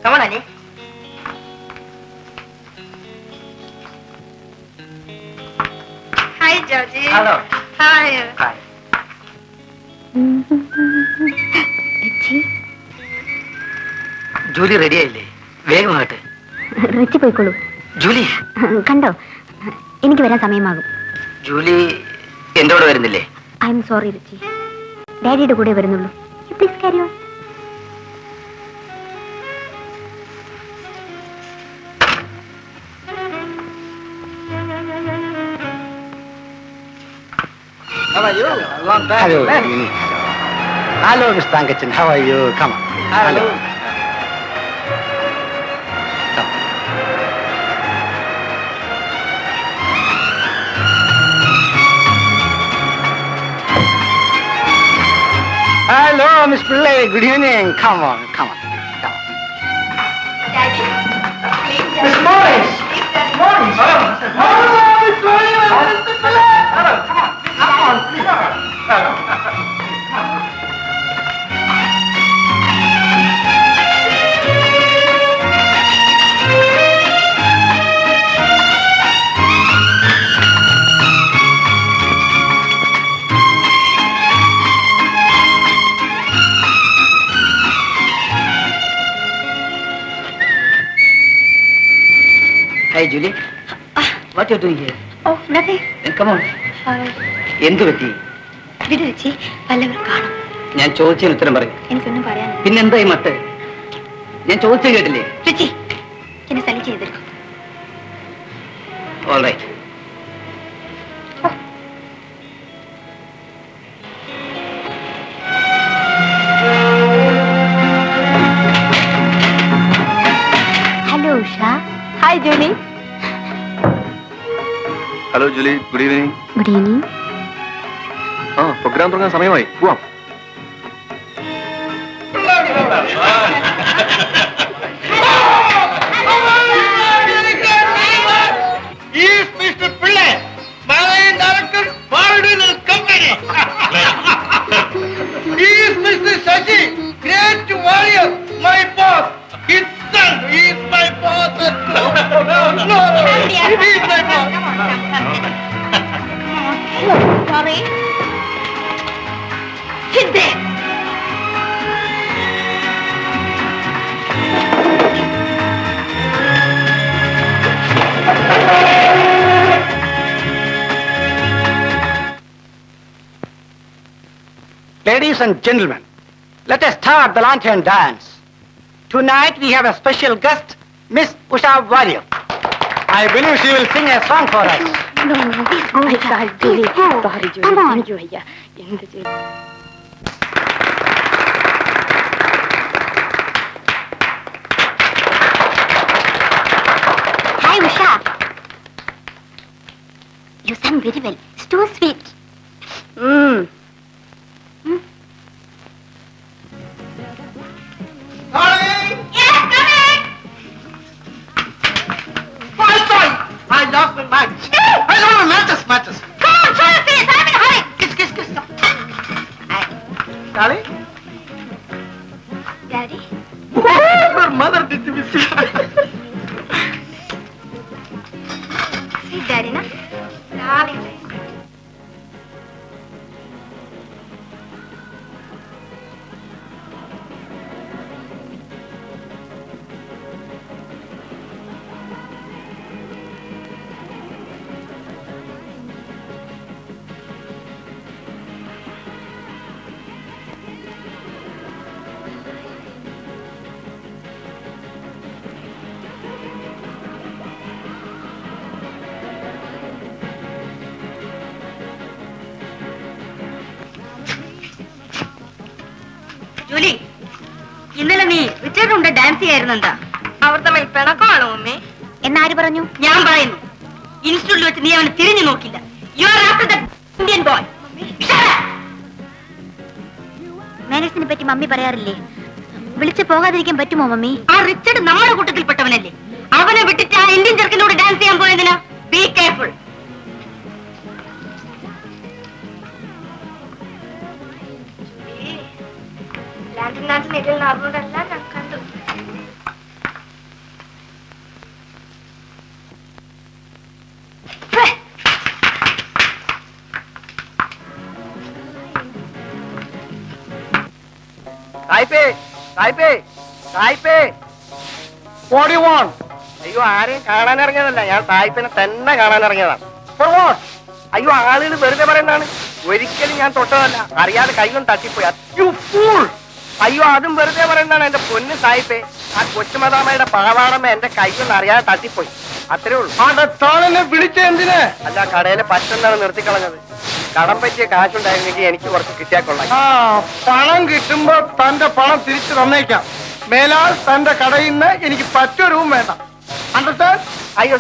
Come on, Ali. Hi, Georgie. Hello. Hi. Hi. Julie ready ആയില്ലേ? വേഗമാകട്ടെ. Ritchie പോയിക്കോളൂ. Julie കണ്ടോ, എനിക്ക് വരാൻ സമയമാകും. ജൂലി എന്റെ കൂടെ വരുന്നില്ലേ? ഐ എം സോറി റിച്ചി, ഡാഡിയുടെ കൂടെ വരുന്നുള്ളൂ. Please carry on. How are you? Long time. Hello. Hello, Mr. Tankachan. How are you? Come on. Hello. Come. Hello, Miss Pillai. Good evening. Come on. Come on. Come on. Daddy, please. Miss Morris. Morris. Hello. Hello, Miss Morris. Mr. Pillai. Hello. Come on. Come on, please. Hello. Hi, Julie. What are you doing here? Oh nothing. Come on. എന്ത് പറ്റി? വിട് Ritchie, വല്ലവർ കാണും. ഞാൻ ചോദിച്ചതിന് ഉത്തരം പറയും. എനിക്കൊന്നും പറയാനില്ല. പിന്നെന്തായി മട്ട്? ഞാൻ ചോദിച്ചു കേട്ടില്ലേ? റിച്ചി, എന്നെ സലി ചെയ്തെടുക്കും. All right. Hello Usha. Hi Julie. Hello Julie, good evening. Good evening. Programme തുടങ്ങാൻ സമയമായി, പോവാം. Sorry. Sit there. Ladies and gentlemen, let us start the lantern dance. Tonight we have a special guest, Miss Usha Warrior. I believe she will sing a song for us. No, please go. Sorry, Julie. Sorry, Julie. Come on. Ayya. എന്ത് ചെയ്യും? Hi, Usha. You sang very well. It's too sweet. Yes, coming. I lost my mind. I don't know matches. Come on, show your face. I'm in a hurry. Kiss. Darling? Daddy. Your mother did to me. See, Daddy, na? Darling. Julie, ഇന്നലെ നീ റിച്ചർഡുണ്ട് dance ചെയ്യായിരുന്നെന്താ? അവർ തമ്മിൽ പിണക്കമാണോ mummy? എന്നാര് പറഞ്ഞു? ഞാൻ പറയുന്നു, ഇൻസ്റ്റിറ്റ്യൂട്ടിൽ വെച്ച് നീ അവനെ തിരിഞ്ഞു നോക്കില്ല. You are after the Indian boy. മാനേഴ്സിനെ പറ്റി മമ്മി പറയാറില്ലേ? വിളിച്ചു പോകാതിരിക്കാൻ പറ്റുമോ മമ്മി? ആ റിച്ചർഡ് നമ്മുടെ കൂട്ടത്തിൽപ്പെട്ടവനല്ലേ? അവനെ വിട്ടിട്ട് ആ ഇന്ത്യൻ ചെറുക്കിനോട് ഡാൻസ് ചെയ്യാൻ പോയതിനാ? Be careful. ലാൻഡിൽ നടന്നതെല്ലാം ഞാൻ കണ്ടു. സായിപ്പേ സായിപ്പേ സായിപ്പേ. What do you want? അയ്യോ ആരെയും കാണാൻ ഇറങ്ങിയതല്ല, ഞാൻ സായിപ്പിനെ തന്നെ കാണാൻ ഇറങ്ങിയതാണ്. For what? അയ്യോ ആളുകൾ വെറുതെ പറയുന്നതാണ്. ഒരിക്കലും ഞാൻ തൊട്ടതല്ല, അറിയാതെ കൈകൊണ്ട് തട്ടിപ്പോയി. You fool! അയ്യോ അതും വെറുതെ പറയുന്നതാണ് എന്റെ പൊന്ന് സായിപ്പേ. ആ കൊച്ചുമതാമയുടെ പാവാടമ്മ എന്റെ കൈകൊണ്ട് അറിയാതെ തട്ടിപ്പോയി, അത്രേ ഉള്ളൂ. താളെന്നെ വിളിച്ച എന്തിന്? അല്ല, കടയിലെ പച്ചെന്താണ് നിർത്തിക്കളഞ്ഞത്. കടം പറ്റിയ കാശുണ്ടായിരുന്നെങ്കിൽ എനിക്ക് കുറച്ച് കിട്ടിയാൽ കൊള്ളാം. പണം കിട്ടുമ്പോ തന്റെ പണം തിരിച്ചു തന്നേക്കാം. മേലാൽ തന്റെ കടയിൽ നിന്ന് എനിക്ക് പറ്റൊരുവും വേണ്ട. അണ്ടർസ്റ്റാൻഡ്? അയ്യോ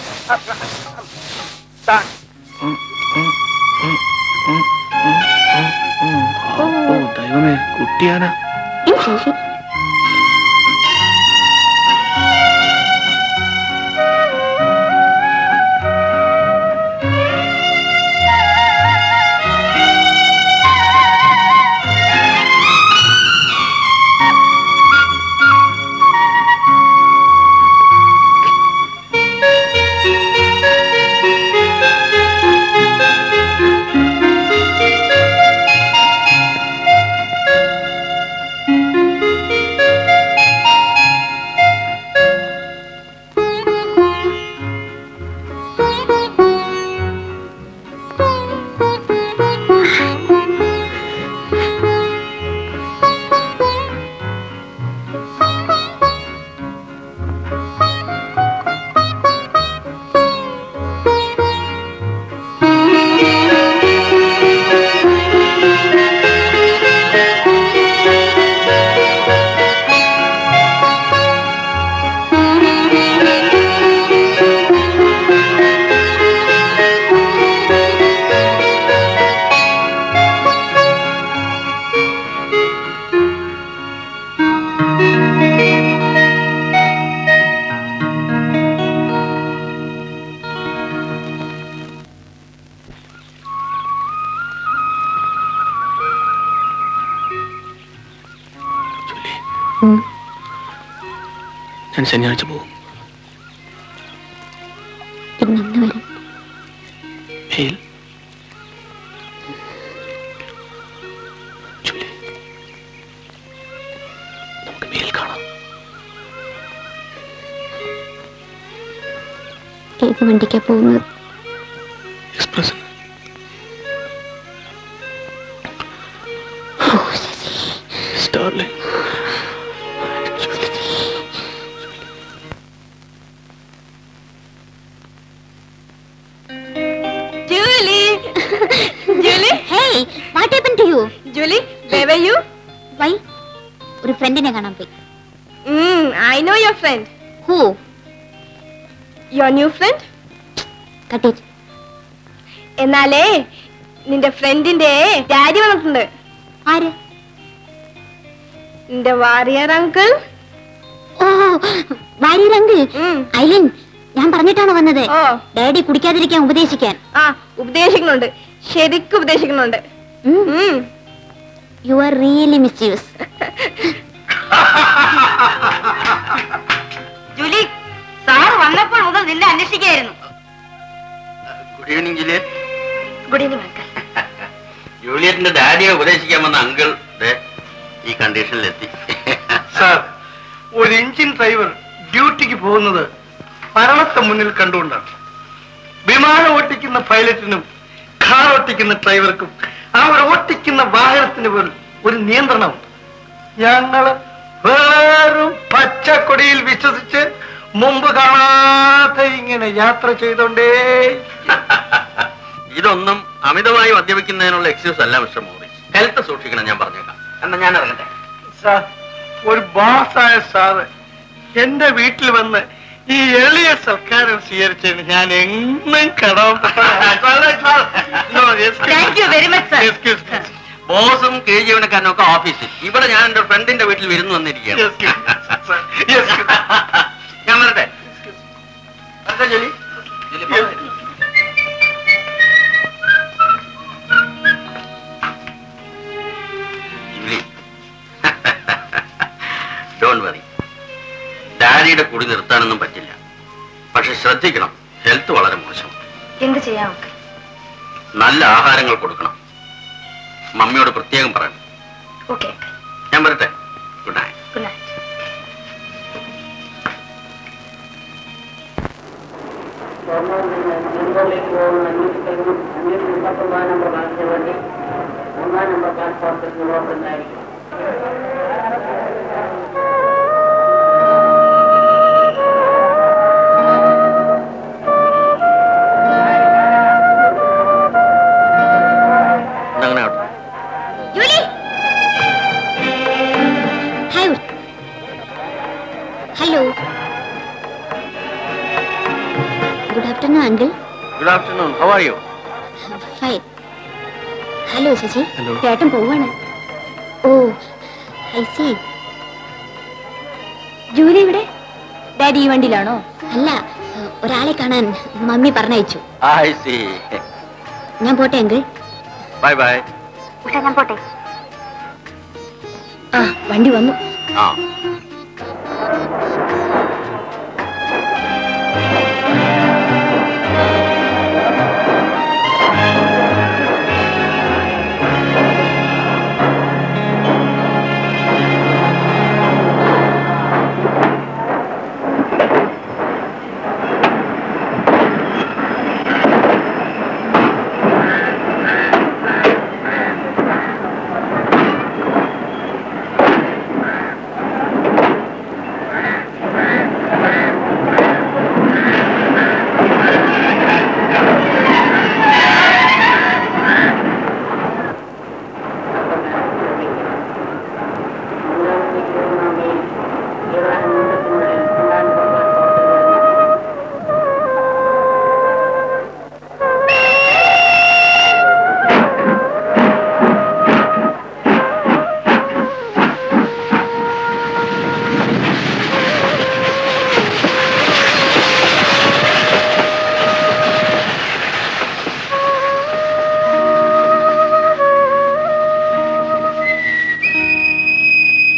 ദൈവമേ, കുട്ടിയാന. ഞാൻ ശനിയാഴ്ച പോകും. പിന്നെന്ന് വരും? മെയിൽ. ജൂലി, നമുക്ക് മെയിൽ കാണാം. ഏത് വണ്ടിക്കാ പോകുന്നത്? Express. സ്റ്റാർലിംഗ്. What happened to you? Julie, where were you? Why? ഒരു ഫ്രണ്ടിനെ കാണാൻ പോയി. I know your friend. Who? Your new friend? Cut it. എന്നാലേ നിന്റെ ഫ്രണ്ടിന്റെ ഡാഡി വന്നിട്ടുണ്ട്. ആര്? നിന്റെ വാരിയർ അങ്കിൾ. ഓ, വാരിയർ അങ്കിൾ. ഐലിൻ, ഞാൻ പറഞ്ഞിട്ടാണ് വന്നത്. ഡാഡി കുടിക്കാതിരിക്കാൻ ഉപദേശിക്കാൻ. ഉപദേശിക്കുന്നുണ്ട്, ശരിക്കും ഉപദേശിക്കുന്നുണ്ട്. You are really mischievous. Julie, sir വന്നപ്പോൾ മുതൽ നിന്നെ അന്വേഷിക്കുകയായിരുന്നു. Good evening Juliet. Good evening uncle. ജൂലിയറ്റിന്റെ ഡാഡിയെ ഉപദേശിക്കാൻ വന്ന അങ്കിൾ ഈ കണ്ടീഷനിലെത്തി. സാർ, ഒരു എഞ്ചിൻ ഡ്രൈവർ ഡ്യൂട്ടിക്ക് പോകുന്നത് മരണത്തെ മുന്നിൽ കണ്ടുകൊണ്ടാണ്. വിമാനം ഓട്ടിക്കുന്ന പൈലറ്റിനും കാർ ഓട്ടിക്കുന്ന ഡ്രൈവർക്കും അവർ ഓട്ടിക്കുന്ന വാഹനത്തിന് പോലും ഒരു നിയന്ത്രണമുണ്ട്. ഞങ്ങള് വെറും പച്ചക്കൊടിയിൽ വിശ്വസിച്ച് മുമ്പ് കാണാതെ ഇങ്ങനെ യാത്ര ചെയ്തോണ്ടേ. ഇതൊന്നും അമിതമായി മദ്യപിക്കുന്നതിനുള്ള എക്സ്ക്യൂസ് അല്ല മിസ്റ്റർ മോറിസ്. ഹെൽത്ത് സൂക്ഷിക്കണം, ഞാൻ പറഞ്ഞേക്കാം. എന്നാ ഞാൻ ഇറങ്ങട്ടെ. സാർ, ഒരു ബാസായ സാറ് എന്റെ വീട്ടിൽ വന്ന് ഈ എളിയ സൽക്കാരം സ്വീകരിച്ചതിന് ഞാൻ എന്നും thank you very much sir. ബോസും കീഴ് ജീവനക്കാരനും ഒക്കെ ഓഫീസിൽ. ഇവിടെ ഞാൻ എന്റെ ഫ്രണ്ടിന്റെ വീട്ടിൽ വിരുന്ന് വന്നിരിക്കുകയാണ്. ഞാൻ വരട്ടെ. ജോലി ഡോണ്ട് വറി. ഡാഡിയുടെ കുടി നിർത്താനൊന്നും പറ്റില്ല. പക്ഷെ ശ്രദ്ധിക്കണം, ഹെൽത്ത് വളരെ മോശം. എന്ത് ചെയ്യാം? നല്ല ആഹാരങ്ങൾ കൊടുക്കണം. മമ്മിയോട് പ്രത്യേകം പറയണം. ഓക്കെ. ഞാൻ വരട്ടെ. Good night. Good night. അങ്ങനെ ആവട്ടെ. Julie hi hello good afternoon uncle good afternoon. How are you? Fine hello Shashi Hello. ചേട്ടൻ പോവാണ് ഓ ഐ സി ജൂലി ഇവിടെ? ഡാഡി ഈ വണ്ടിയിലാണോ? അല്ല ഒരാളെ കാണാൻ മമ്മി പറഞ്ഞയച്ചു ഐ സീ. ഞാൻ പോട്ടെ അങ്കിൾ ബൈ ബൈ. ഞാൻ പോട്ടെ ആ വണ്ടി വന്നു. ആ.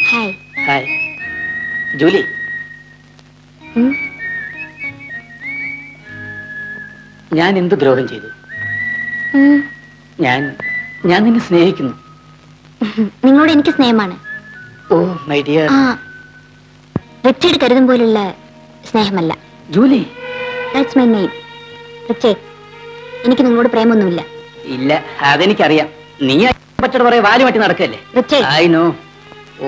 ഹായ് ഹായ് ജൂലി, ഞാൻ എന്ത് ദ്രോഹം ചെയ്തു? ഞാൻ നിന്നെ സ്നേഹിക്കുന്നു. നിങ്ങളോട് എനിക്ക് സ്നേഹമാണ്. Oh my dear. ആ റിച്ചർഡ് കരുതും പോലുള്ള സ്നേഹമല്ല. Julie. That's my name Richard. എനിക്ക് നിങ്ങളോട് പ്രേമൊന്നുമില്ല. ഇല്ല, അതെനിക്കറിയാം. നീ പച്ചട പറയാ വാല് മാറ്റി നടക്കല്ലേ. റിച്ചർഡ്. I know.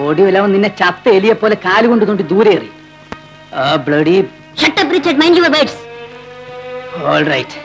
ഓടി വല്ലവൻ നിന്നെ ചത്ത എലിയെ പോലെ കാല് കൊണ്ട് തോണ്ടി ദൂരെ എറി. Bloody. Shut up Richard, mind your words. All right.